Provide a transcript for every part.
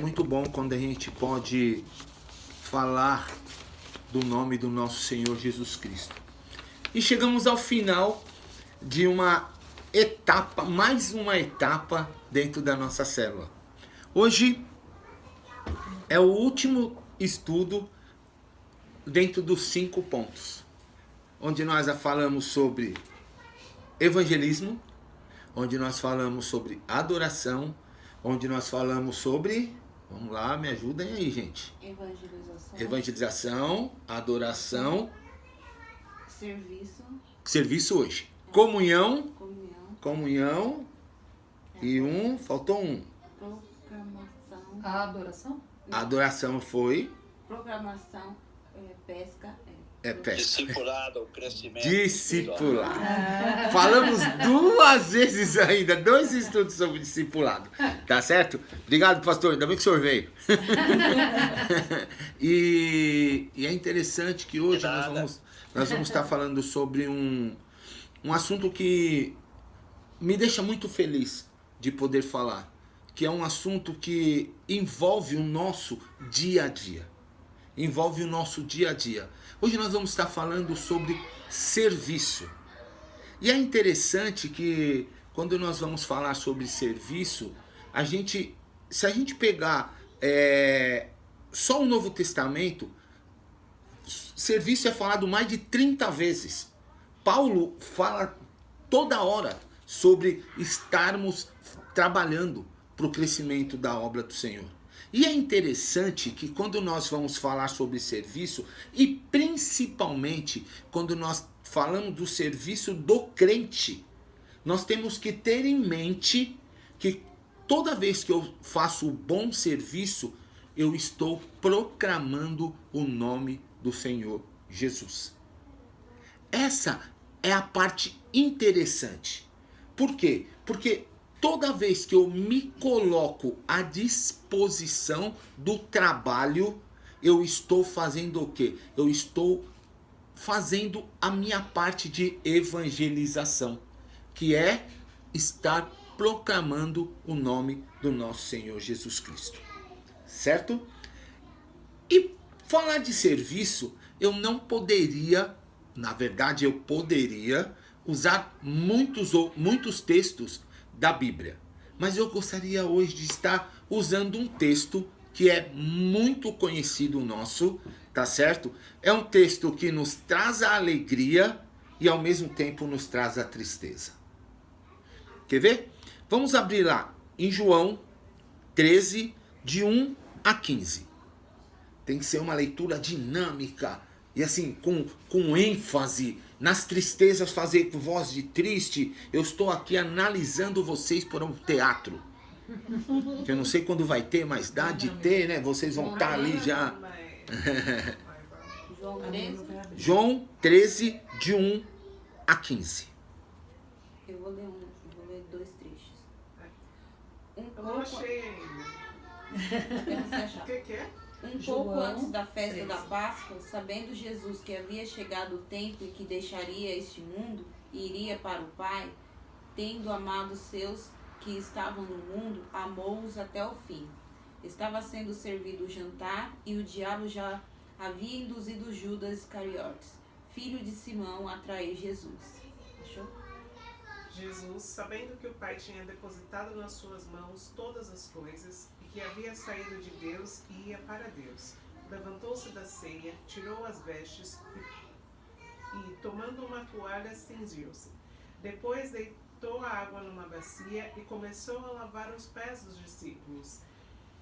muito bom quando a gente pode falar do nome do nosso Senhor Jesus Cristo. E chegamos ao final de uma etapa, mais uma etapa dentro da nossa célula. Hoje é o último estudo dentro dos 5 pontos, onde nós falamos sobre evangelismo, onde nós falamos sobre adoração, onde nós falamos sobre, vamos lá, me ajudem aí, gente. Evangelização, adoração, serviço hoje. Comunhão. E faltou um. Proclamação. A adoração? A adoração foi. Proclamação, pesca. Pesca. Discipulado, o crescimento. Discipulado. Falamos 2 vezes ainda, 2 estudos sobre discipulado. Tá certo? Obrigado, pastor. Ainda bem que o senhor veio. E é interessante que hoje nós vamos estar falando sobre um assunto que me deixa muito feliz de poder falar. Que é um assunto que envolve o nosso dia a dia. Envolve o nosso dia a dia. Hoje nós vamos estar falando sobre serviço. E é interessante que quando nós vamos falar sobre serviço, se a gente pegar só o Novo Testamento, serviço é falado mais de 30 vezes. Paulo fala toda hora sobre estarmos trabalhando para o crescimento da obra do Senhor. E é interessante que quando nós vamos falar sobre serviço, e principalmente quando nós falamos do serviço do crente, nós temos que ter em mente que toda vez que eu faço o bom serviço, eu estou proclamando o nome do Senhor Jesus. Essa é a parte interessante. Por quê? Porque toda vez que eu me coloco à disposição do trabalho, eu estou fazendo o quê? Eu estou fazendo a minha parte de evangelização, que é estar proclamando o nome do nosso Senhor Jesus Cristo. Certo? E falar de serviço, eu não poderia, na verdade eu poderia usar muitos textos da Bíblia. Mas eu gostaria hoje de estar usando um texto que é muito conhecido nosso, tá certo? É um texto que nos traz a alegria e ao mesmo tempo nos traz a tristeza. Quer ver? Vamos abrir lá em João 13, de 1 a 15. Tem que ser uma leitura dinâmica e assim, com ênfase. Nas tristezas fazer com voz de triste. Eu estou aqui analisando vocês por um teatro. Que eu não sei quando vai ter, mas dá de ter, né? Vocês vão estar ali já. João 13, de 1 a 15. Eu vou ler 2 trechos. Eu não achei ainda. O que é? Um pouco antes da festa da Páscoa, sabendo Jesus que havia chegado o tempo e que deixaria este mundo e iria para o Pai, tendo amado os seus que estavam no mundo, amou-os até o fim. Estava sendo servido o jantar e o diabo já havia induzido Judas Iscariotes, filho de Simão, a trair Jesus. Achou? Jesus, sabendo que o Pai tinha depositado nas suas mãos todas as coisas e que havia saído de Deus e ia para Deus, levantou-se da ceia, tirou as vestes e tomando uma toalha, cingiu-se. Depois deitou a água numa bacia e começou a lavar os pés dos discípulos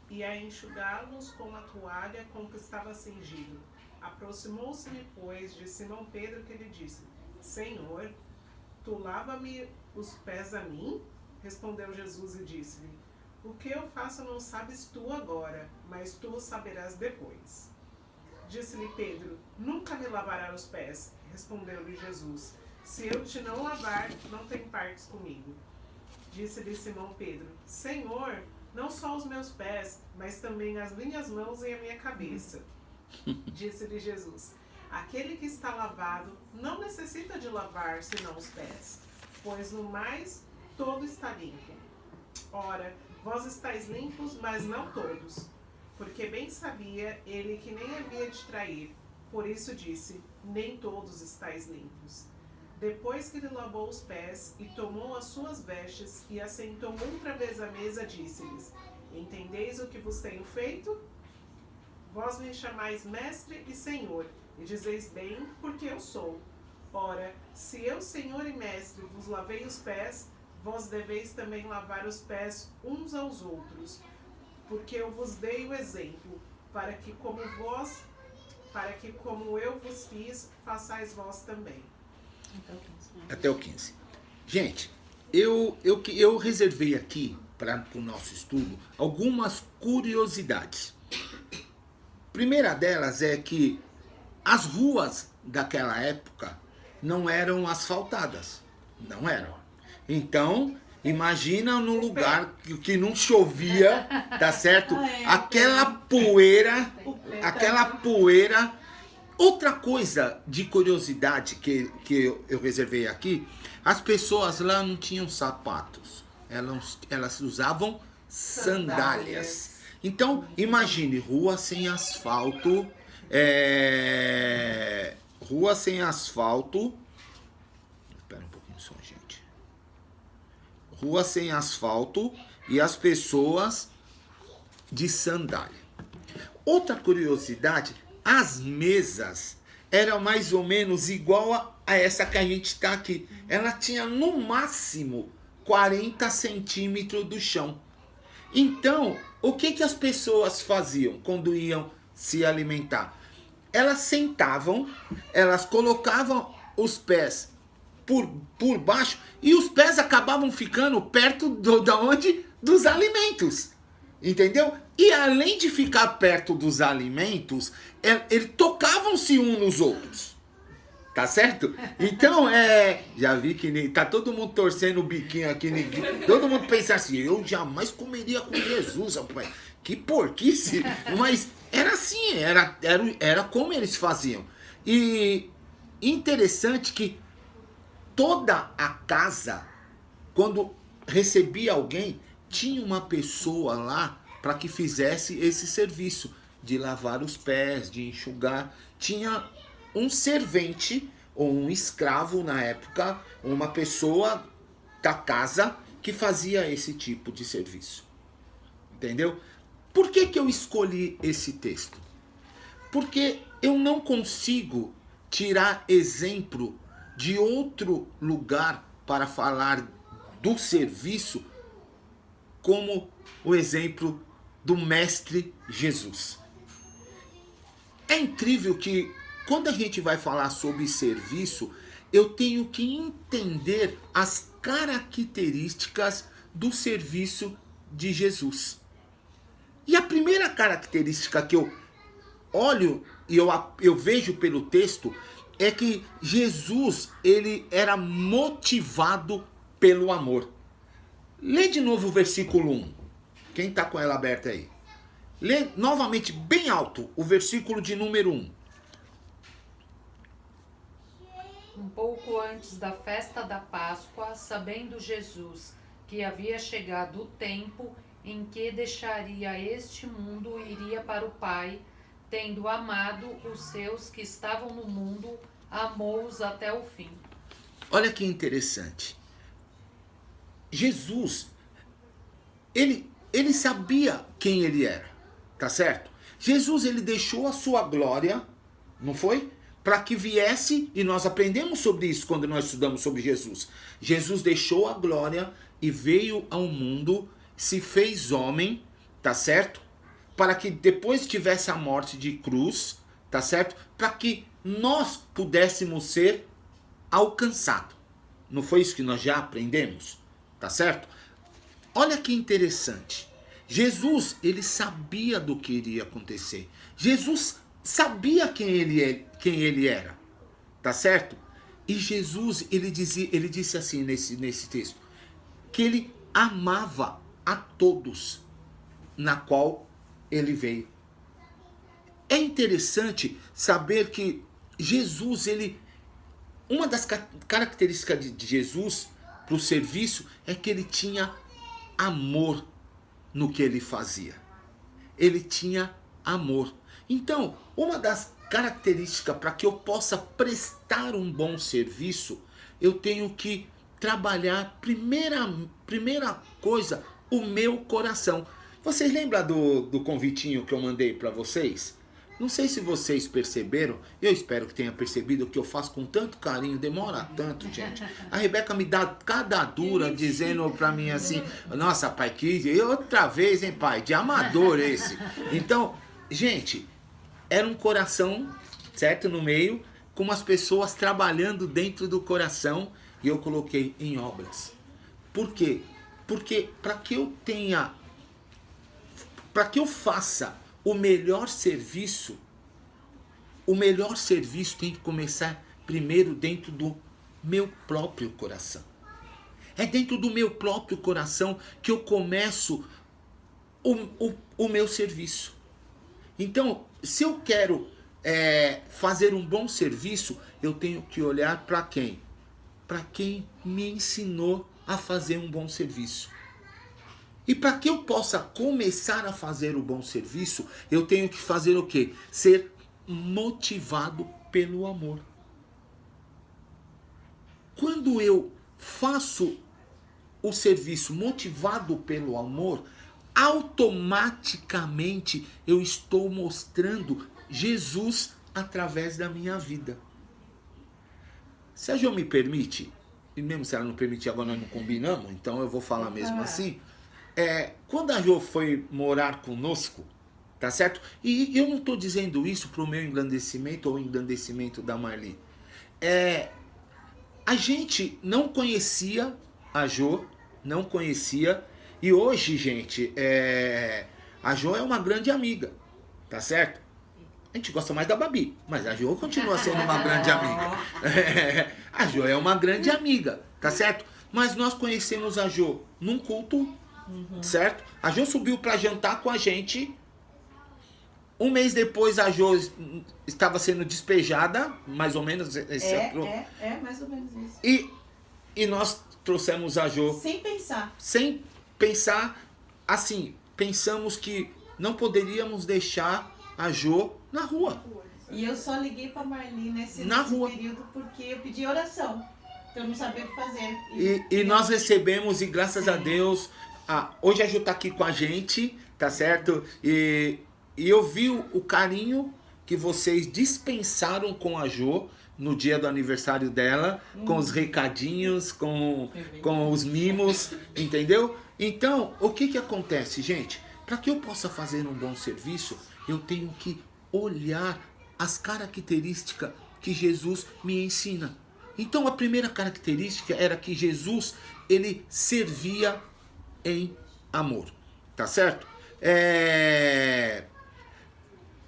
e a enxugá-los com a toalha com que estava cingido. Aproximou-se-lhe, pois, de Simão Pedro, que lhe disse: Senhor, tu lava-me os pés a mim? Respondeu Jesus e disse-lhe: O que eu faço não sabes tu agora, mas tu o saberás depois. Disse-lhe Pedro: Nunca me lavarás os pés. Respondeu-lhe Jesus: Se eu te não lavar, não tem partes comigo. Disse-lhe Simão Pedro: Senhor, não só os meus pés, mas também as minhas mãos e a minha cabeça. Disse-lhe Jesus: Aquele que está lavado não necessita de lavar senão os pés, pois no mais todo está limpo. Ora, Vós estáis limpos, mas não todos. Porque bem sabia ele que nem havia de trair. Por isso disse, nem todos estáis limpos. Depois que lhe lavou os pés e tomou as suas vestes e assentou outra vez à mesa, disse-lhes, entendeis o que vos tenho feito? Vós me chamais mestre e senhor, e dizeis bem, porque eu sou. Ora, se eu, senhor e mestre, vos lavei os pés, vós deveis também lavar os pés uns aos outros, porque eu vos dei o exemplo, para que como eu vos fiz, façais vós também. Até o 15. Gente, eu reservei aqui para o nosso estudo algumas curiosidades. Primeira delas é que as ruas daquela época não eram asfaltadas. Não eram. Então, imagina num lugar que não chovia, tá certo? Aquela poeira. Outra coisa de curiosidade que eu reservei aqui, as pessoas lá não tinham sapatos. Elas usavam sandálias. Então, imagine, rua sem asfalto. Rua sem asfalto. Espera um pouquinho só, gente. Rua sem asfalto e as pessoas de sandália. Outra curiosidade, as mesas eram mais ou menos igual a essa que a gente está aqui. Ela tinha no máximo 40 centímetros do chão. Então, o que as pessoas faziam quando iam se alimentar? Elas sentavam, elas colocavam os pés por baixo e os pés acabavam ficando perto dos alimentos. Entendeu? E além de ficar perto dos alimentos, eles tocavam-se uns nos outros. Tá certo? Então, já vi que tá todo mundo torcendo o biquinho aqui. Todo mundo pensa assim, eu jamais comeria com Jesus, rapaz. Que porquice. Mas era assim, era como eles faziam. E interessante que toda a casa, quando recebia alguém, tinha uma pessoa lá para que fizesse esse serviço de lavar os pés, de enxugar. Tinha um servente ou um escravo na época, uma pessoa da casa que fazia esse tipo de serviço. Entendeu? Por que eu escolhi esse texto? Porque eu não consigo tirar exemplo de outro lugar para falar do serviço como o exemplo do Mestre Jesus. É incrível que quando a gente vai falar sobre serviço, eu tenho que entender as características do serviço de Jesus. E a primeira característica que eu olho e eu vejo pelo texto é que Jesus, ele era motivado pelo amor. Lê de novo o versículo 1. Quem está com ela aberta aí? Lê novamente bem alto o versículo de número 1. Um pouco antes da festa da Páscoa, sabendo Jesus que havia chegado o tempo em que deixaria este mundo e iria para o Pai, tendo amado os seus que estavam no mundo, amou-os até o fim. Olha que interessante. Jesus, ele sabia quem ele era, tá certo? Jesus, ele deixou a sua glória, não foi? Para que viesse, e nós aprendemos sobre isso quando nós estudamos sobre Jesus. Jesus deixou a glória e veio ao mundo, se fez homem, tá certo? Para que depois tivesse a morte de cruz, tá certo? Para que nós pudéssemos ser alcançados. Não foi isso que nós já aprendemos? Tá certo? Olha que interessante. Jesus, ele sabia do que iria acontecer. Jesus sabia quem ele era. Tá certo? E Jesus, ele disse assim nesse texto, que ele amava a todos na qual ele veio. É interessante saber que Jesus, uma das características de Jesus para o serviço é que ele tinha amor no que ele fazia. Ele tinha amor. Então, uma das características para que eu possa prestar um bom serviço, eu tenho que trabalhar, primeira coisa, o meu coração. Vocês lembram do convitinho que eu mandei para vocês? Não sei se vocês perceberam, eu espero que tenha percebido que eu faço com tanto carinho, demora tanto, gente. A Rebeca me dá cada dura dizendo pra mim assim, nossa, pai, que outra vez, hein, pai, de amador esse. Então, gente, era um coração, certo, no meio, com umas pessoas trabalhando dentro do coração, e eu coloquei em obras. Por quê? Porque para que eu faça o melhor serviço tem que começar primeiro dentro do meu próprio coração. É dentro do meu próprio coração que eu começo o meu serviço. Então, se eu quero fazer um bom serviço, eu tenho que olhar para quem? Para quem me ensinou a fazer um bom serviço. E para que eu possa começar a fazer o bom serviço, eu tenho que fazer o quê? Ser motivado pelo amor. Quando eu faço o serviço motivado pelo amor, automaticamente eu estou mostrando Jesus através da minha vida. Se a Jo me permite, e mesmo se ela não permitir, agora nós não combinamos, então eu vou falar mesmo assim. Quando a Jo foi morar conosco, tá certo? E eu não estou dizendo isso para o meu engrandecimento ou engrandecimento da Marli. A gente não conhecia a Jo, não conhecia. E hoje, gente, a Jo é uma grande amiga, tá certo? A gente gosta mais da Babi, mas a Jo continua sendo uma grande amiga. A Jo é uma grande amiga, tá certo? Mas nós conhecemos a Jo num culto, certo? A Jo subiu para jantar com a gente. Um mês depois a Jo estava sendo despejada, mais ou menos. Mais ou menos isso. E nós trouxemos a Jo. Sem pensar, assim, pensamos que não poderíamos deixar a Jo na rua. E eu só liguei pra Marli nesse período porque eu pedi oração. Eu não sabia o que fazer. E nós recebemos, e graças a Deus, hoje a Jo tá aqui com a gente, tá certo? E eu vi o carinho que vocês dispensaram com a Jo no dia do aniversário dela, com os recadinhos, com os mimos, entendeu? Então, o que acontece, gente? Para que eu possa fazer um bom serviço, eu tenho que olhar as características que Jesus me ensina. Então, a primeira característica era que Jesus, ele servia em amor, tá certo?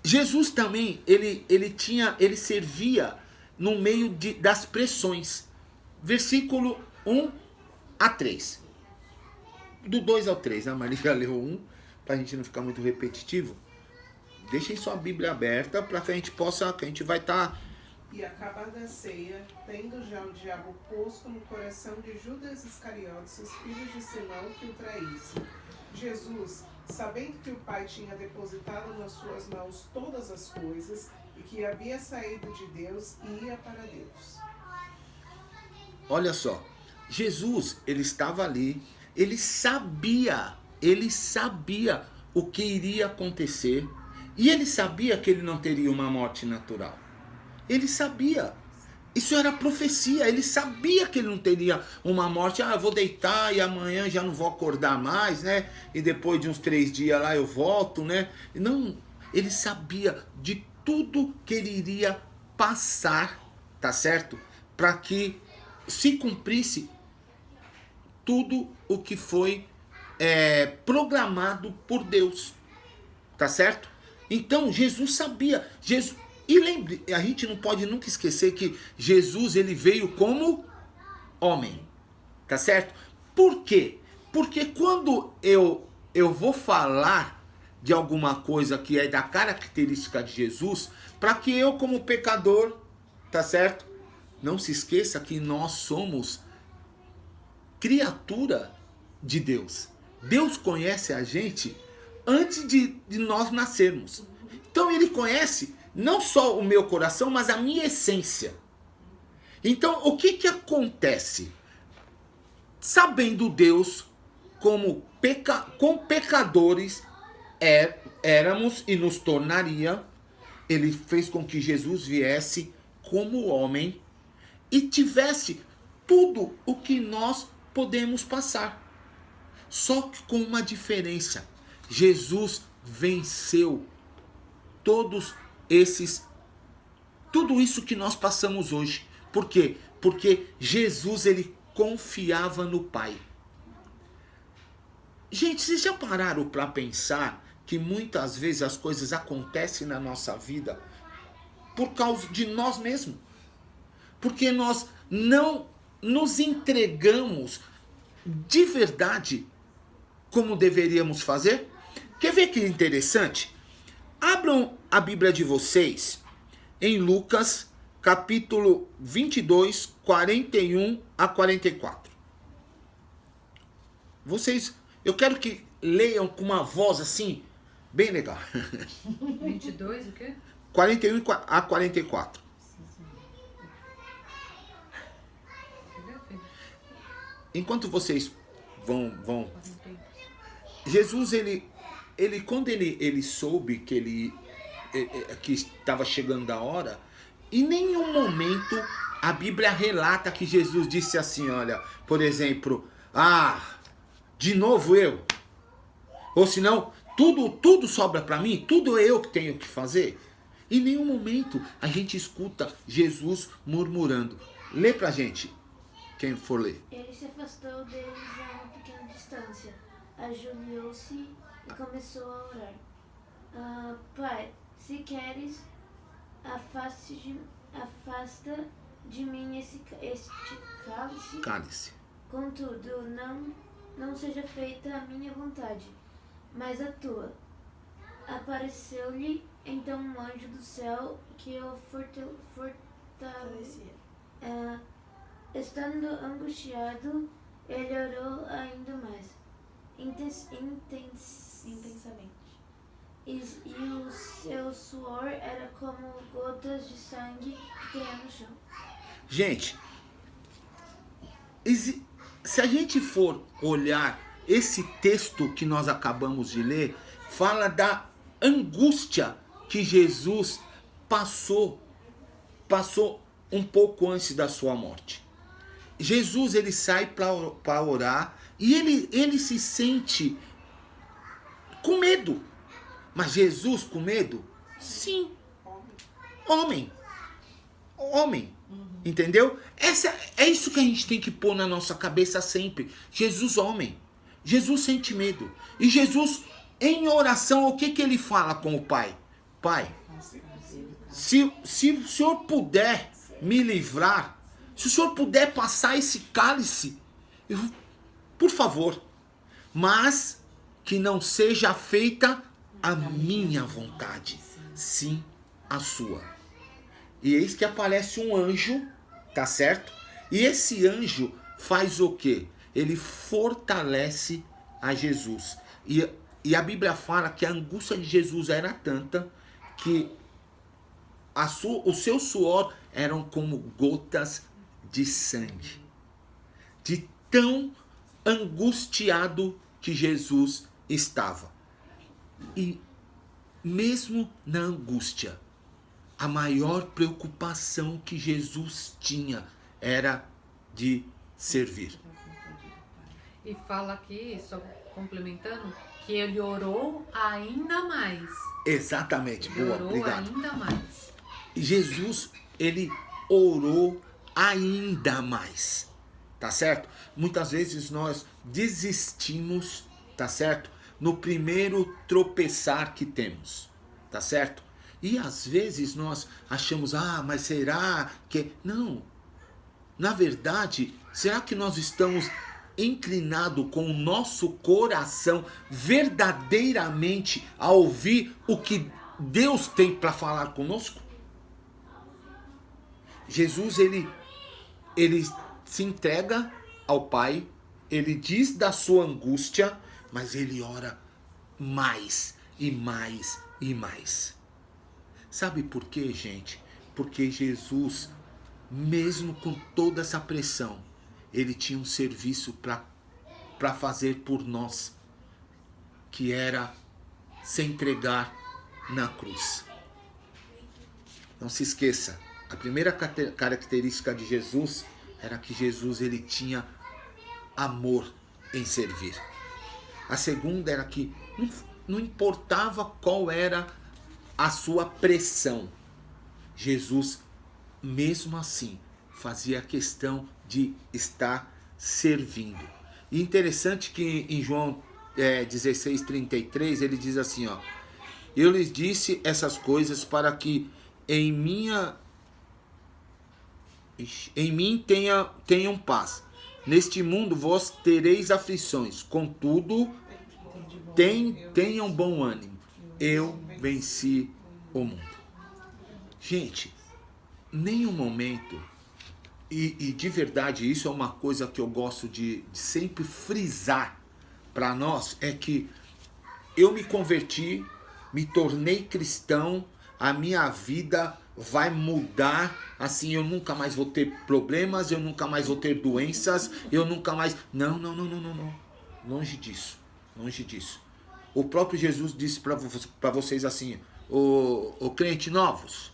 Jesus também, ele servia no meio das pressões. Versículo 1 a 3. Do 2 ao 3, a Maria já leu 1, para a gente não ficar muito repetitivo. Deixem sua Bíblia aberta para que a gente possa, que a gente vai estar... E acabada a ceia, tendo já o diabo posto no coração de Judas Iscariotes, os filhos de Simão, que o traísse. Jesus, sabendo que o Pai tinha depositado nas suas mãos todas as coisas, e que havia saído de Deus e ia para Deus. Olha só, Jesus, ele estava ali, ele sabia o que iria acontecer, e ele sabia que ele não teria uma morte natural. Ele sabia. Isso era profecia. Ele sabia que ele não teria uma morte. Eu vou deitar e amanhã já não vou acordar mais, né? E depois de uns 3 dias lá eu volto, né? Não, ele sabia de tudo que ele iria passar, tá certo? Para que se cumprisse tudo o que foi programado por Deus, tá certo? Então Jesus sabia. E lembre, a gente não pode nunca esquecer que Jesus, ele veio como homem, tá certo? Por quê? Porque quando eu vou falar de alguma coisa que é da característica de Jesus, para que eu como pecador, tá certo? Não se esqueça que nós somos criatura de Deus. Deus conhece a gente antes de nós nascermos. Então ele conhece não só o meu coração, mas a minha essência. Então o que acontece? Sabendo Deus como com pecadores éramos e nos tornaria, ele fez com que Jesus viesse como homem e tivesse tudo o que nós podemos passar. Só que com uma diferença. Jesus venceu tudo isso que nós passamos hoje. Por quê? Porque Jesus, ele confiava no Pai. Gente, vocês já pararam para pensar que muitas vezes as coisas acontecem na nossa vida por causa de nós mesmos? Porque nós não nos entregamos de verdade como deveríamos fazer? Quer ver que interessante? Abram a Bíblia de vocês em Lucas, capítulo 22, 41 a 44. Eu quero que leiam com uma voz assim, bem legal. 22, o quê? 41 a 44. Enquanto vocês vão... Jesus, ele quando ele soube que estava chegando a hora, em nenhum momento a Bíblia relata que Jesus disse assim, olha, por exemplo, de novo eu. Ou senão, tudo sobra para mim, tudo eu que tenho que fazer. Em nenhum momento a gente escuta Jesus murmurando. Lê pra gente, quem for ler. Ele se afastou deles a uma pequena distância, ajoelhou-se e começou a orar. Pai, se queres, afasta de mim este cálice. Contudo, não seja feita a minha vontade, mas a tua. Apareceu-lhe então um anjo do céu que o fortalecia. Estando angustiado, ele orou ainda mais, intensamente. E o seu suor era como gotas de sangue que caíam no chão. Gente, se a gente for olhar esse texto que nós acabamos de ler, fala da angústia que Jesus passou um pouco antes da sua morte. Jesus, ele sai para orar e ele se sente com medo. Mas Jesus com medo? Sim. Homem. Entendeu? É isso que a gente tem que pôr na nossa cabeça sempre. Jesus homem. Jesus sente medo. E Jesus, em oração, o que ele fala com o Pai? Pai, se o Senhor puder me livrar, se o Senhor puder passar esse cálice, por favor, mas que não seja feita a minha vontade, sim a sua. E eis que aparece um anjo, tá certo? E esse anjo faz o quê? Ele fortalece a Jesus. E a Bíblia fala que a angústia de Jesus era tanta que o seu suor eram como gotas de sangue. De tão angustiado que Jesus estava. E mesmo na angústia, a maior preocupação que Jesus tinha era de servir. E fala aqui, só complementando, que ele orou ainda mais. Exatamente, boa, orou obrigado. Ainda mais. Jesus, ele orou ainda mais, tá certo? Muitas vezes nós desistimos, tá certo? No primeiro tropeçar que temos, tá certo? E às vezes nós achamos, mas será que... Não, na verdade, será que nós estamos inclinados com o nosso coração verdadeiramente a ouvir o que Deus tem para falar conosco? Jesus, ele se entrega ao Pai, ele diz da sua angústia mas ele ora mais e mais e mais. Sabe por quê, gente? Porque Jesus, mesmo com toda essa pressão, ele tinha um serviço para fazer por nós, que era se entregar na cruz. Não se esqueça, a primeira característica de Jesus era que Jesus ele tinha amor em servir. A segunda era que não importava qual era a sua pressão, Jesus, mesmo assim, fazia questão de estar servindo. E interessante que em João 16:33 ele diz assim, ó: eu lhes disse essas coisas para que em mim tenham paz. Neste mundo vós tereis aflições, contudo tenham bom ânimo. Eu venci o mundo. Gente, nenhum momento, e de verdade isso é uma coisa que eu gosto de sempre frisar para nós, é que eu me converti, me tornei cristão, a minha vida vai mudar, assim, eu nunca mais vou ter problemas, eu nunca mais vou ter doenças, eu nunca mais... Não. Longe disso. O próprio Jesus disse para vocês assim, o crente novos,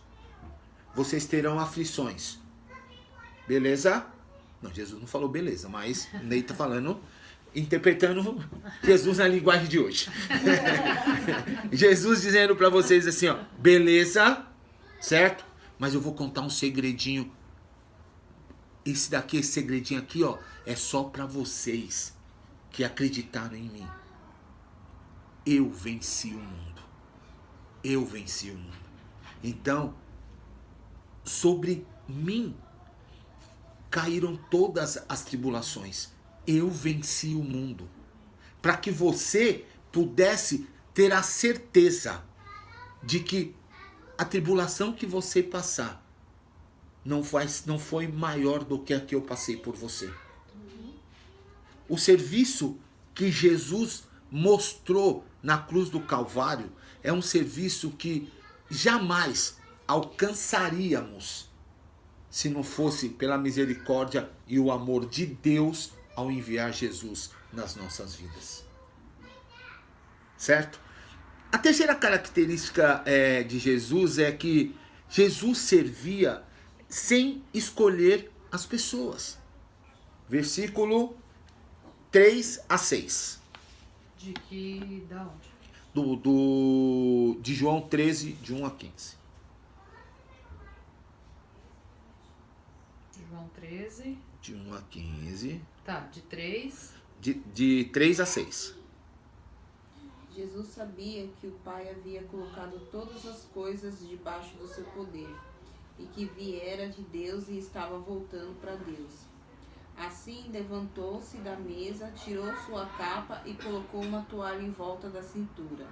vocês terão aflições. Beleza? Não, Jesus não falou beleza, mas Ney tá falando, interpretando Jesus na linguagem de hoje. Jesus dizendo para vocês assim, ó, beleza, certo? Mas eu vou contar um segredinho. Esse segredinho aqui, ó, é só para vocês que acreditaram em mim. Eu venci o mundo. Eu venci o mundo. Então, sobre mim caíram todas as tribulações. Eu venci o mundo. Para que você pudesse ter a certeza de que a tribulação que você passar não foi maior do que a que eu passei por você. O serviço que Jesus mostrou na cruz do Calvário é um serviço que jamais alcançaríamos se não fosse pela misericórdia e o amor de Deus ao enviar Jesus nas nossas vidas. Certo? A terceira característica de Jesus é que Jesus servia sem escolher as pessoas. Versículo 3-6. Da onde? De João 13, de 1 a 15. João 13. De 1 a 15. Tá, de 3. De 3-6. Jesus sabia que o Pai havia colocado todas as coisas debaixo do seu poder, e que viera de Deus e estava voltando para Deus. Assim, levantou-se da mesa, tirou sua capa e colocou uma toalha em volta da cintura.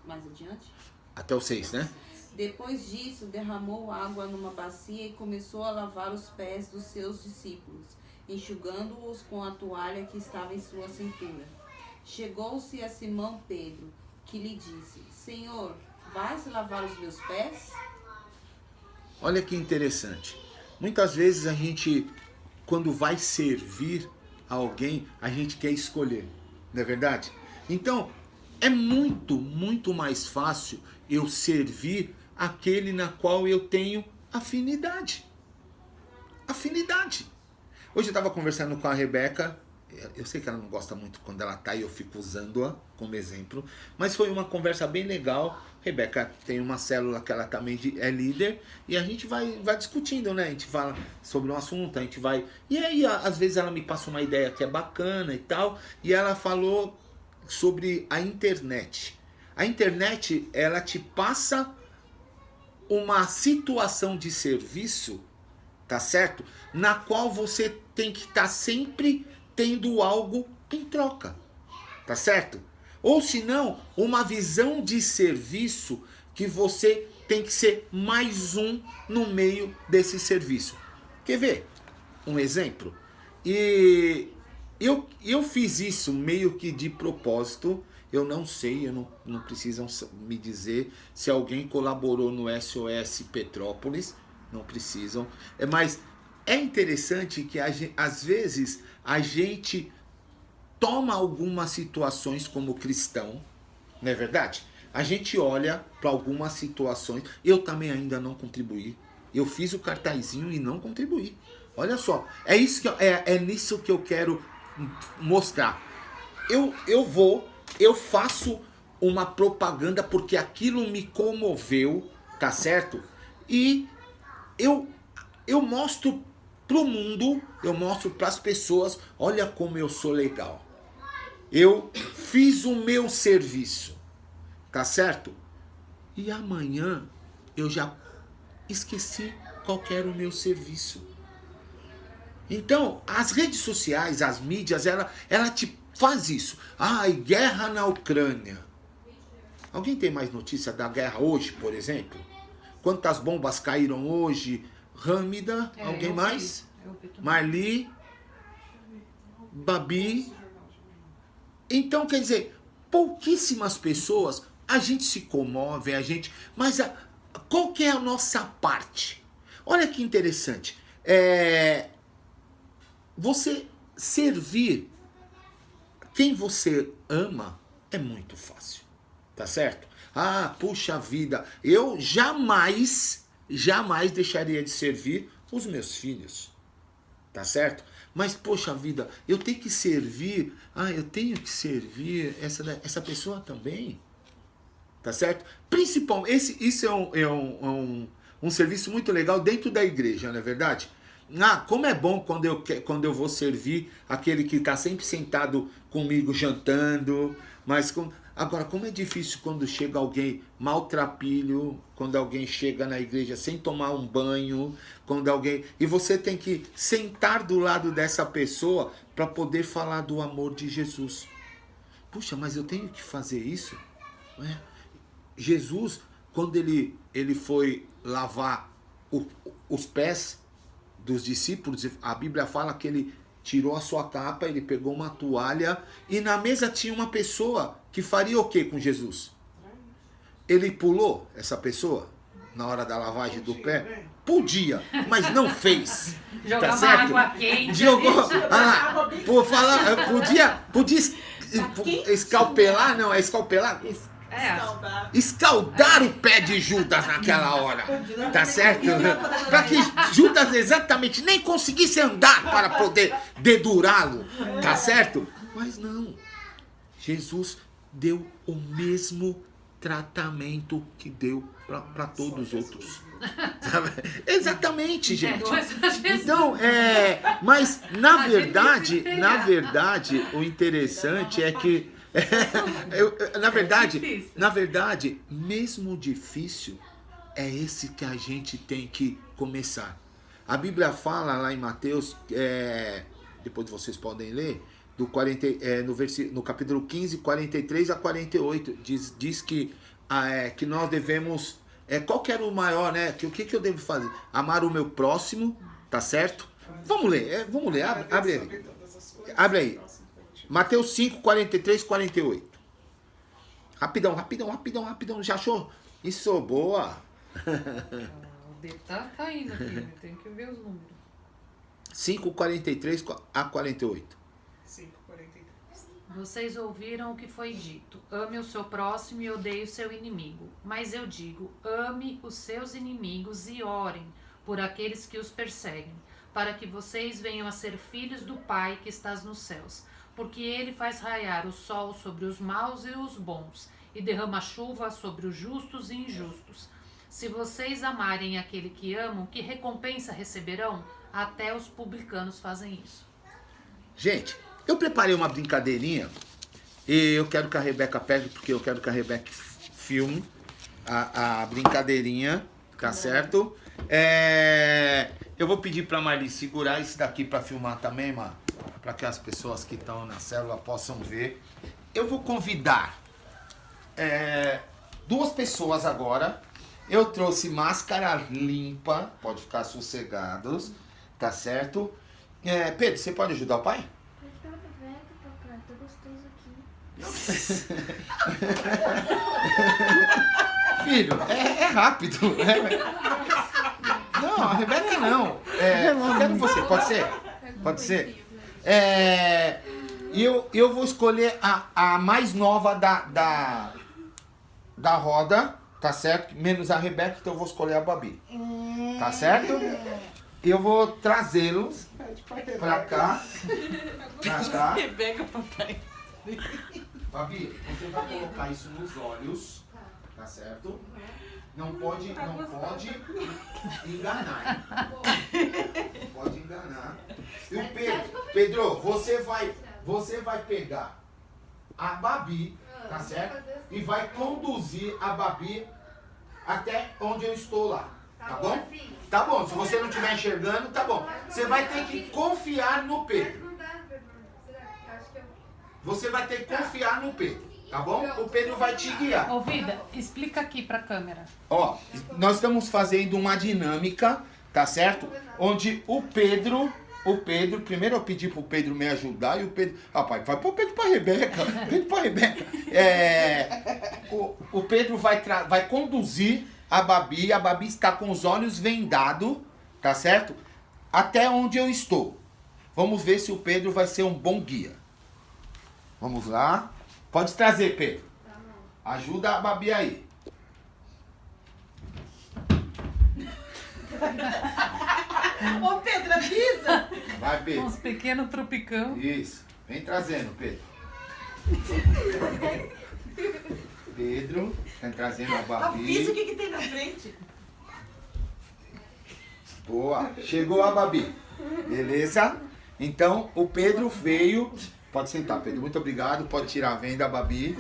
Mais adiante? Até o 6, né? Depois disso, derramou água numa bacia e começou a lavar os pés dos seus discípulos, enxugando-os com a toalha que estava em sua cintura. Chegou-se a Simão Pedro, que lhe disse: Senhor, vais lavar os meus pés? Olha que interessante. Muitas vezes a gente, quando vai servir a alguém, a gente quer escolher, não é verdade? Então, é muito mais fácil eu servir aquele na qual eu tenho afinidade. Afinidade. Hoje eu estava conversando com a Rebeca. Eu sei que ela não gosta muito quando ela tá e eu fico usando-a como exemplo, mas foi uma conversa bem legal. Rebeca tem uma célula que ela também é líder e a gente vai discutindo, né? A gente fala sobre um assunto, a gente vai... E aí, às vezes ela me passa uma ideia que é bacana e tal, e ela falou sobre a internet. A internet, ela te passa uma situação de serviço, tá certo? Na qual você tem que estar sempre tendo algo em troca, tá certo? Ou se não, uma visão de serviço que você tem que ser mais um no meio desse serviço. Quer ver um exemplo? E eu fiz isso meio que de propósito. Eu não sei, não precisam me dizer se alguém colaborou no SOS Petrópolis. Não precisam. Mas é interessante que às vezes a gente toma algumas situações como cristão, não é verdade? A gente olha para algumas situações. Eu também ainda não contribuí. Eu fiz o cartazinho e não contribuí. Olha só, é nisso que eu quero mostrar. Eu faço uma propaganda porque aquilo me comoveu, tá certo? E eu mostro pro mundo, eu mostro pras pessoas, olha como eu sou legal. Eu fiz o meu serviço, tá certo? E amanhã eu já esqueci qual era o meu serviço. Então, as redes sociais, as mídias, ela te faz isso. Ai, guerra na Ucrânia. Alguém tem mais notícia da guerra hoje, por exemplo? Quantas bombas caíram hoje? Râmida, alguém mais? Marli, Babi. Então, quer dizer, pouquíssimas pessoas, a gente se comove, mas qual que é a nossa parte? Olha que interessante. Você servir quem você ama é muito fácil, tá certo? Ah, puxa vida, eu jamais deixaria de servir os meus filhos, tá certo? Mas, poxa vida, eu tenho que servir essa pessoa também, tá certo? Principalmente, isso é um serviço muito legal dentro da igreja, não é verdade? Como é bom quando eu vou servir aquele que está sempre sentado comigo jantando, agora como é difícil quando chega alguém maltrapilho, quando alguém chega na igreja sem tomar um banho, e você tem que sentar do lado dessa pessoa para poder falar do amor de Jesus. Puxa, mas eu tenho que fazer isso? Jesus, quando ele foi lavar os pés dos discípulos, a Bíblia fala que ele tirou a sua capa, ele pegou uma toalha e na mesa tinha uma pessoa que faria o que com Jesus? Ele pulou essa pessoa na hora da lavagem do pé? Podia, mas não fez. Jogava tá certo? Água quente. Podia escalpelar, não, é escalpelar? Escaldar o pé de Judas naquela hora, tá certo? Para que Judas exatamente nem conseguisse andar para poder dedurá-lo, tá certo? Mas não, Jesus deu o mesmo tratamento que deu para todos os outros. Exatamente, gente. Então, mas na verdade, o interessante é que na verdade, mesmo difícil, é esse que a gente tem que começar. A Bíblia fala lá em Mateus, depois vocês podem ler, no capítulo 15, 43 a 48, diz que nós devemos, qual que era o maior, né? O que eu devo fazer? Amar o meu próximo, tá certo? Vamos ler, abre aí. Mateus 5, 43, 48. Rapidão, já achou? Isso, boa. O D tá indo aqui, tem que ver os números. 5, 43 a 48. 5, 43. Vocês ouviram o que foi dito: ame o seu próximo e odeie o seu inimigo. Mas eu digo: ame os seus inimigos e orem por aqueles que os perseguem, para que vocês venham a ser filhos do Pai que estás nos céus. Porque ele faz raiar o sol sobre os maus e os bons, e derrama chuva sobre os justos e injustos. Se vocês amarem aquele que amam, que recompensa receberão? Até os publicanos fazem isso. Gente, eu preparei uma brincadeirinha, e eu quero que a Rebeca pegue, porque eu quero que a Rebeca filme a brincadeirinha, tá certo? Eu vou pedir pra Marli segurar esse daqui pra filmar também, mano, para que as pessoas que estão na célula possam ver. Eu vou convidar duas pessoas agora. Eu trouxe máscara limpa, pode ficar sossegados, tá certo? Pedro, você pode ajudar o pai? Filho, é rápido. Não, a Rebeca não. Quero você, pode ser? Pode ser? Eu vou escolher a mais nova da roda, tá certo? Menos a Rebeca, então eu vou escolher a Babi. Tá certo? Eu vou trazê-los pra cá. Pra cá. Rebeca, papai. Babi, você vai colocar isso nos olhos, tá certo? Não pode enganar. Não pode enganar. E o Pedro, você vai pegar a Babi, tá certo? E vai conduzir a Babi até onde eu estou lá, tá bom? Tá bom, se você não estiver enxergando, tá bom. Você vai ter que confiar no Pedro. Você vai ter que confiar no Pedro, tá bom? O Pedro vai te guiar. Ô, Vida, explica aqui pra câmera. Ó, nós estamos fazendo uma dinâmica, tá certo? Onde o Pedro, primeiro eu pedi pro Pedro me ajudar e o Pedro, pai, vai pôr o Pedro pra Rebeca, o Pedro vai conduzir a Babi está com os olhos vendados, tá certo? Até onde eu estou. Vamos ver se o Pedro vai ser um bom guia. Vamos lá. Pode trazer, Pedro. Ajuda a Babi aí. Ô, Pedro, avisa! Vai, Pedro. Uns pequenos tropicão. Isso. Vem trazendo, Pedro. Pedro, vem trazendo a Babi. Avisa o que tem na frente. Boa. Chegou a Babi. Beleza? Então, o Pedro veio... Pode sentar, Pedro. Muito obrigado. Pode tirar a venda, Babi.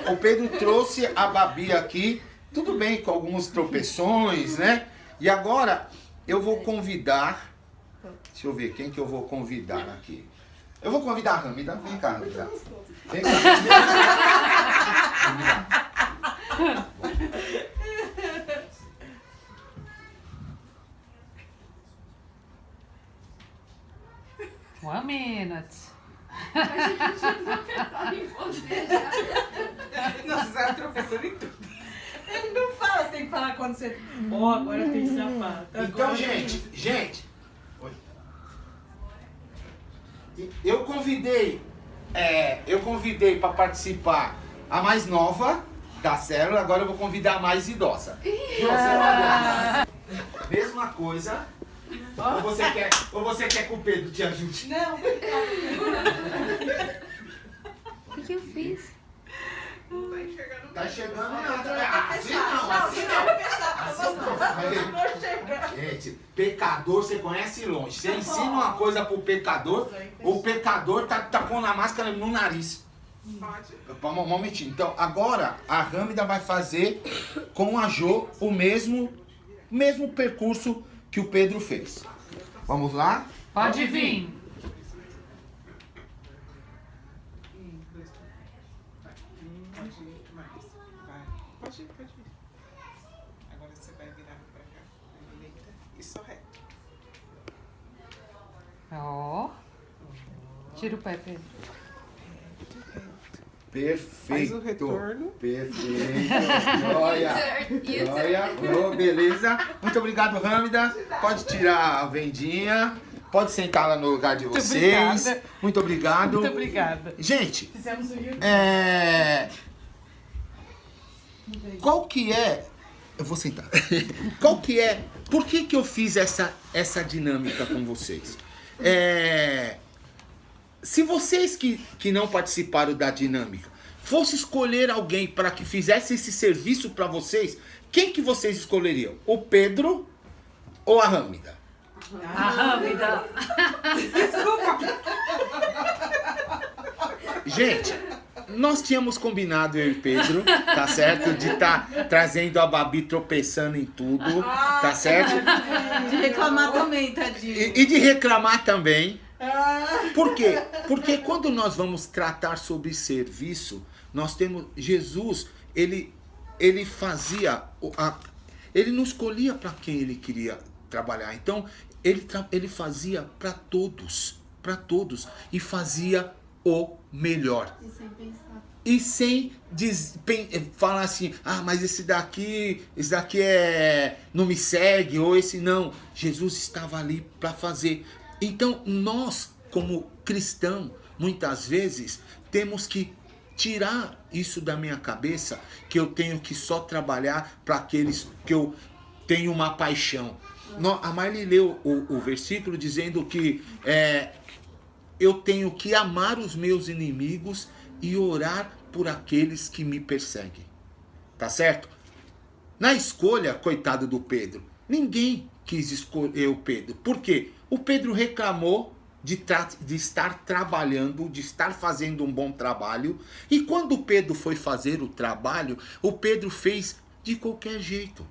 O Pedro trouxe a Babi aqui. Tudo bem, com alguns tropeções, né? E agora, eu vou convidar... Deixa eu ver, quem que eu vou convidar aqui? Eu vou convidar a Râmida. Vem cá, Râmida. Vem cá. One minute. Nossa, você vai tropeçando em tudo. Ele não fala, tem que falar quando você... Ó, agora tem sapato. Então, gente, eu convidei para participar a mais nova da célula, agora eu vou convidar a mais idosa. Mesma coisa. Ou você quer que o Pedro te ajude? Não, O que eu fiz? Tá enxergando nada. Assim não. Gente, pecador você conhece longe. Você ensina uma coisa pro pecador, o pecador tá pondo a máscara no nariz. Um momentinho. Então, agora a Râmida vai fazer com a Jo o mesmo percurso que o Pedro fez. Vamos lá? Pode vir. Pode ir. Agora você vai virar pra cá. Direita e só reto. Ó. Tira o pé, Pedro. Perfeito. Faz o retorno. Perfeito. Joia. Oh, beleza. Muito obrigado, Râmida. Pode tirar a vendinha. Pode sentar lá no lugar de vocês. Obrigada. Muito obrigado. Muito obrigada. Gente, fizemos o YouTube. qual que é... Eu vou sentar. Qual que é... Por que eu fiz essa dinâmica com vocês? Se vocês que não participaram da dinâmica fosse escolher alguém para que fizesse esse serviço para vocês, quem que vocês escolheriam? O Pedro ou a Râmida? A Râmida. Gente, nós tínhamos combinado, eu e Pedro, tá certo? De estar trazendo a Babi tropeçando em tudo, tá certo? De reclamar também, tadinho. E de reclamar também. Por quê? Porque quando nós vamos tratar sobre serviço, nós temos... Jesus, ele fazia... Ele não escolhia para quem ele queria trabalhar. Então, ele fazia para todos. E fazia o melhor. E sem pensar. E sem falar assim, mas esse daqui não me segue, ou esse não. Jesus estava ali para fazer. Então nós, como cristãos, muitas vezes temos que tirar isso da minha cabeça, que eu tenho que só trabalhar para aqueles que eu tenho uma paixão. A Marli leu o versículo dizendo que eu tenho que amar os meus inimigos e orar por aqueles que me perseguem. Tá certo? Na escolha, coitado do Pedro, ninguém quis escolher o Pedro. Por quê? O Pedro reclamou de estar trabalhando, de estar fazendo um bom trabalho. E quando o Pedro foi fazer o trabalho, o Pedro fez de qualquer jeito.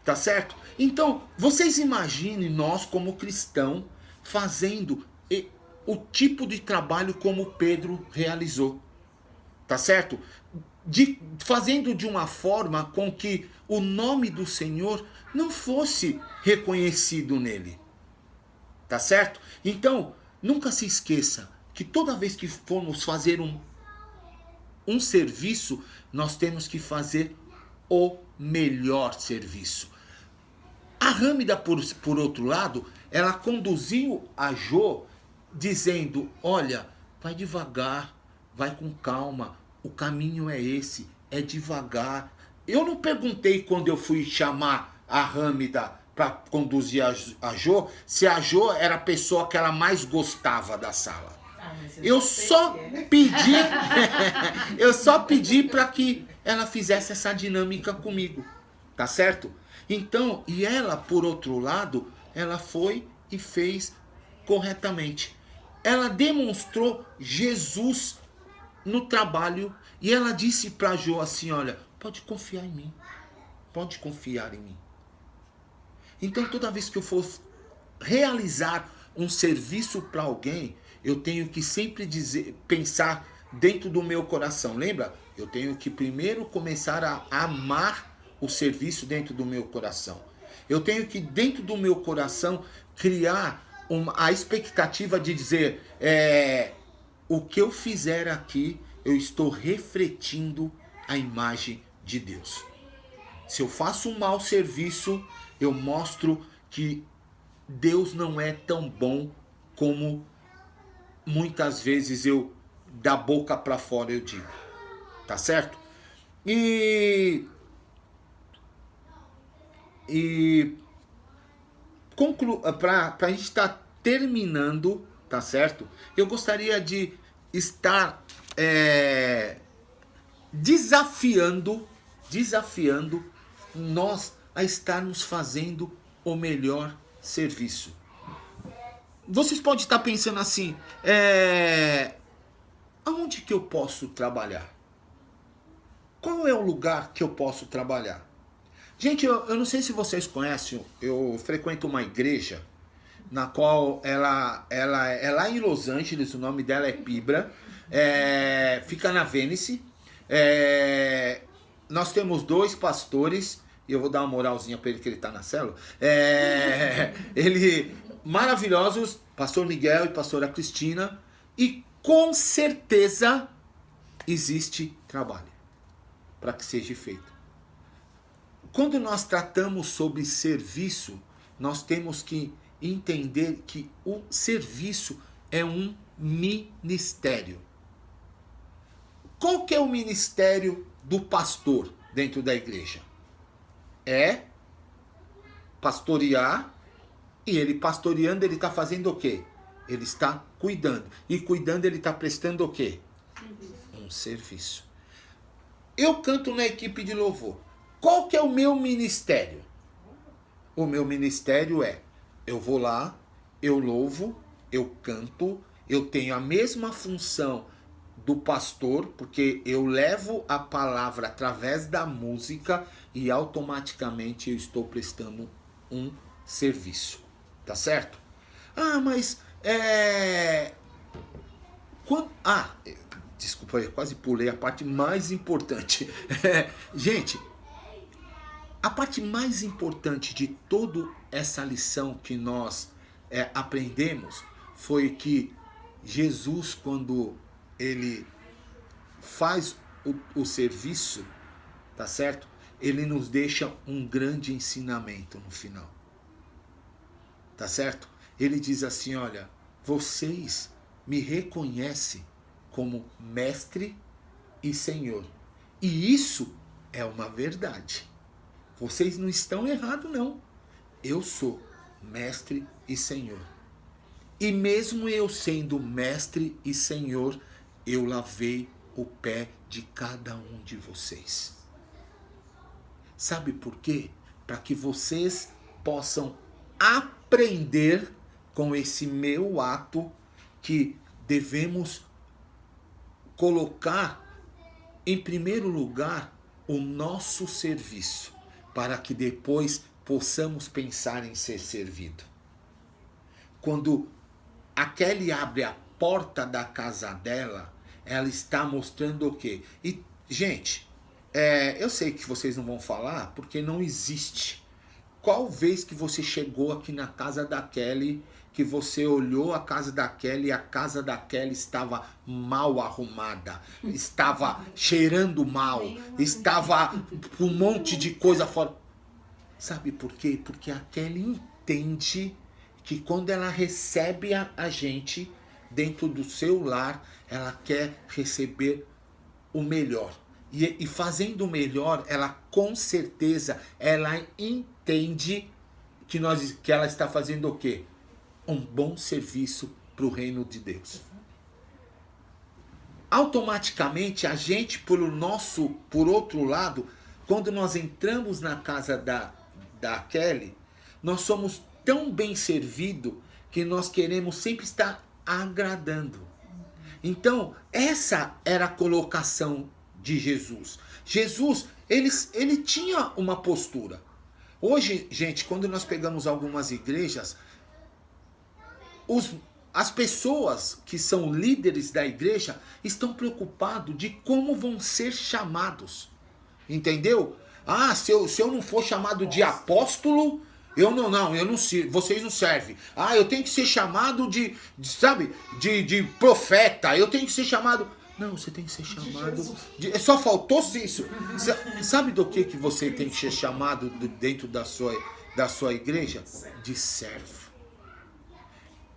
Tá certo? Então, vocês imaginem nós como cristãos fazendo o tipo de trabalho como Pedro realizou. Tá certo? Fazendo de uma forma com que o nome do Senhor não fosse reconhecido nele. Tá certo? Então, nunca se esqueça que toda vez que formos fazer um serviço, nós temos que fazer o melhor serviço. A Râmida, por outro lado, ela conduziu a Jô dizendo, olha, vai devagar, vai com calma, o caminho é esse, é devagar. Eu não perguntei quando eu fui chamar a Râmida para conduzir a Jô, se a Jô era a pessoa que ela mais gostava da sala. Eu só pedi para que ela fizesse essa dinâmica comigo, tá certo? Então, e ela, por outro lado, ela foi e fez corretamente. Ela demonstrou Jesus no trabalho e ela disse para Jô assim, olha, pode confiar em mim, pode confiar em mim. Então, toda vez que eu for realizar um serviço para alguém, eu tenho que sempre pensar dentro do meu coração. Lembra? Eu tenho que primeiro começar a amar o serviço dentro do meu coração. Eu tenho que, dentro do meu coração, criar a expectativa de dizer, o que eu fizer aqui, eu estou refletindo a imagem de Deus. Se eu faço um mau serviço, eu mostro que Deus não é tão bom como muitas vezes eu, da boca para fora, eu digo. Tá certo? E para a gente estar terminando, tá certo? Eu gostaria de estar desafiando nós a estarmos fazendo o melhor serviço. Vocês podem estar pensando assim, aonde que eu posso trabalhar? Qual é o lugar que eu posso trabalhar? Gente, eu não sei se vocês conhecem, eu frequento uma igreja na qual ela é lá em Los Angeles, o nome dela é Pibra, fica na Venice. Nós temos 2 pastores, e eu vou dar uma moralzinha para ele que ele está na célula. Maravilhosos, pastor Miguel e pastora Cristina, e com certeza existe trabalho para que seja feito. Quando nós tratamos sobre serviço, nós temos que entender que o serviço é um ministério. Qual que é o ministério do pastor dentro da igreja? É pastorear, e ele pastoreando, ele está fazendo o quê? Ele está cuidando. E cuidando, ele está prestando o quê? Um serviço. Eu canto na equipe de louvor. Qual que é o meu ministério? O meu ministério eu vou lá, eu louvo, eu canto, eu tenho a mesma função do pastor, porque eu levo a palavra através da música e automaticamente eu estou prestando um serviço. Tá certo? Mas desculpa, eu quase pulei a parte mais importante. Gente, a parte mais importante de toda essa lição que nós aprendemos foi que Jesus, quando ele faz o serviço, tá certo? Ele nos deixa um grande ensinamento no final. Tá certo? Ele diz assim, olha, vocês me reconhecem como mestre e senhor. E isso é uma verdade. Vocês não estão errados, não. Eu sou mestre e senhor. E mesmo eu sendo mestre e senhor, eu lavei o pé de cada um de vocês. Sabe por quê? Para que vocês possam aprender com esse meu ato que devemos colocar em primeiro lugar o nosso serviço, para que depois possamos pensar em ser servido. Quando a Kelly abre a porta da casa dela, ela está mostrando o quê? E, gente, eu sei que vocês não vão falar, porque não existe. Qual vez que você chegou aqui na casa da Kelly, que você olhou a casa da Kelly e a casa da Kelly estava mal arrumada, estava cheirando mal, estava com um monte de coisa fora. Sabe por quê? Porque a Kelly entende que quando ela recebe a gente dentro do seu lar, ela quer receber o melhor. E fazendo o melhor, ela com certeza, ela entende que ela está fazendo o quê? Um bom serviço para o reino de Deus. Automaticamente, a gente, por outro lado, quando nós entramos na casa da Kelly, nós somos tão bem servidos que nós queremos sempre estar agradando. Então, essa era a colocação de Jesus. Jesus, ele tinha uma postura. Hoje, gente, quando nós pegamos algumas igrejas, as pessoas que são líderes da igreja estão preocupados de como vão ser chamados. Entendeu? Ah, se eu não for chamado de apóstolo, eu não sirvo, vocês não servem. Ah, eu tenho que ser chamado de profeta, eu tenho que ser chamado... Não, você tem que ser chamado... Só faltou isso. Sabe do que você tem que ser chamado dentro da sua igreja? De servo.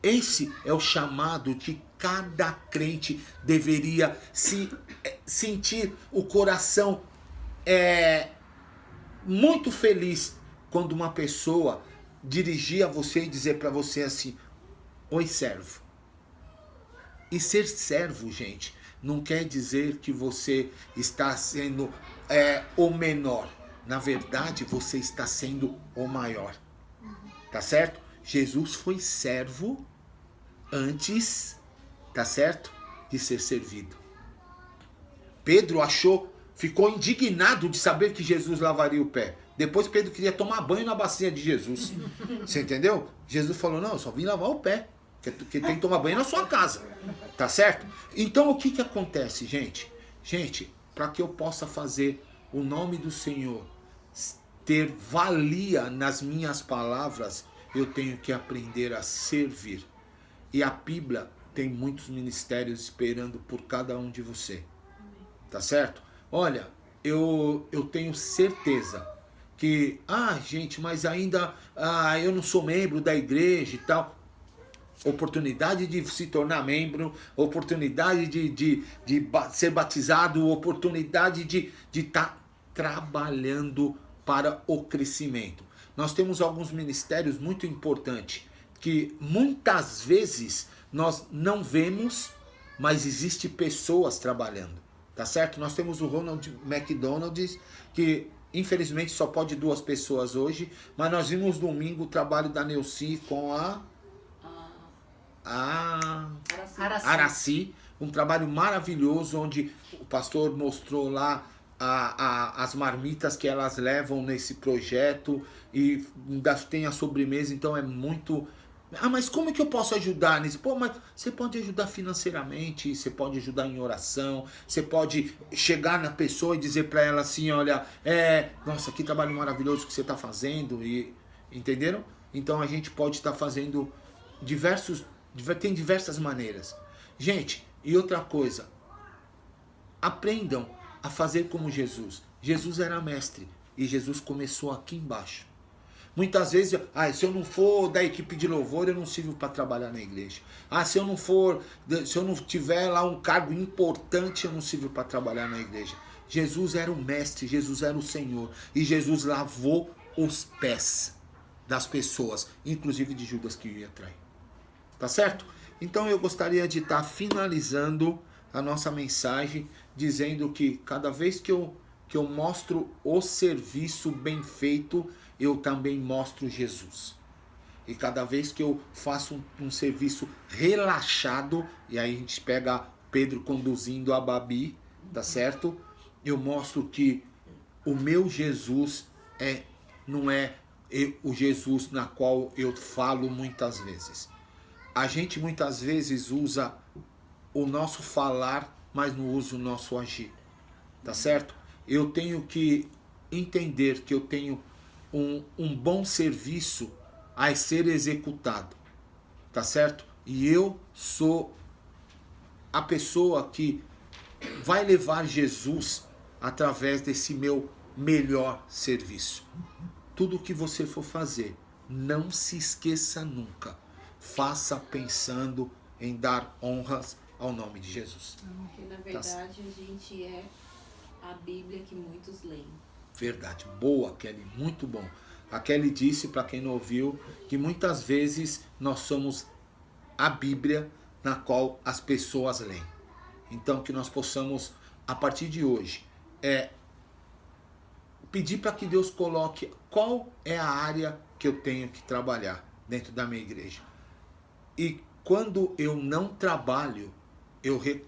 Esse é o chamado que cada crente deveria sentir o coração muito feliz quando uma pessoa dirigir a você e dizer para você assim: oi, servo. E ser servo, gente, não quer dizer que você está sendo o menor. Na verdade, você está sendo o maior. Tá certo? Jesus foi servo antes, tá certo? De ser servido. Pedro ficou indignado de saber que Jesus lavaria o pé. Depois Pedro queria tomar banho na bacia de Jesus. Você entendeu? Jesus falou: não, eu só vim lavar o pé. Que tem que tomar banho na sua casa. Tá certo? Então o que acontece, gente? Gente, para que eu possa fazer o nome do Senhor ter valia nas minhas palavras, eu tenho que aprender a servir. E a Bíblia tem muitos ministérios esperando por cada um de você. Tá certo? Olha, eu tenho certeza que, gente, mas ainda eu não sou membro da igreja e tal. Oportunidade de se tornar membro, oportunidade de ser batizado, oportunidade de estar trabalhando para o crescimento. Nós temos alguns ministérios muito importantes que muitas vezes nós não vemos, mas existe pessoas trabalhando, tá certo? Nós temos o Ronald McDonald, que infelizmente só pode 2 pessoas hoje, mas nós vimos domingo o trabalho da Neuci com a Araci, um trabalho maravilhoso, onde o pastor mostrou lá as marmitas que elas levam nesse projeto e ainda tem a sobremesa, então é muito... mas como é que eu posso ajudar nisso? Mas você pode ajudar financeiramente, você pode ajudar em oração, você pode chegar na pessoa e dizer para ela assim: olha, nossa, que trabalho maravilhoso que você está fazendo, e entenderam? Então a gente pode estar fazendo tem diversas maneiras. Gente, e outra coisa, aprendam a fazer como Jesus. Jesus era mestre e Jesus começou aqui embaixo. Muitas vezes, se eu não for da equipe de louvor, eu não sirvo para trabalhar na igreja. Se eu não tiver lá um cargo importante, eu não sirvo para trabalhar na igreja. Jesus era o mestre, Jesus era o Senhor. E Jesus lavou os pés das pessoas, inclusive de Judas que ia trair. Tá certo? Então eu gostaria de estar finalizando a nossa mensagem dizendo que cada vez que eu mostro o serviço bem feito, eu também mostro Jesus. E cada vez que eu faço um serviço relaxado, e aí a gente pega Pedro conduzindo a Babi, tá certo? Eu mostro que o meu Jesus não é o Jesus na qual eu falo muitas vezes. A gente muitas vezes usa o nosso falar, mas não usa o nosso agir. Tá certo? Eu tenho que entender que eu tenho um bom serviço a ser executado. Tá certo? E eu sou a pessoa que vai levar Jesus através desse meu melhor serviço. Tudo que você for fazer, não se esqueça nunca. Faça pensando em dar honras ao nome de Jesus. Porque na verdade a gente é a Bíblia que muitos leem. Verdade. Boa, Kelly. Muito bom. A Kelly disse, para quem não ouviu, que muitas vezes nós somos a Bíblia na qual as pessoas leem. Então que nós possamos, a partir de hoje, pedir para que Deus coloque qual é a área que eu tenho que trabalhar dentro da minha igreja. E quando eu não trabalho,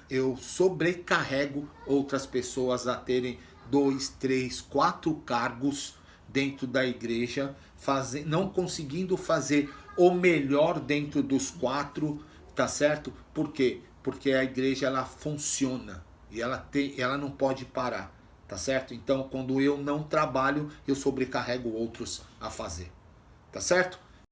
eu sobrecarrego outras pessoas a terem 2, 3, 4 cargos dentro da igreja, não conseguindo fazer o melhor dentro dos 4, tá certo? Por quê? Porque a igreja ela funciona e ela não pode parar, tá certo? Então, quando eu não trabalho, eu sobrecarrego outros a fazer, tá certo?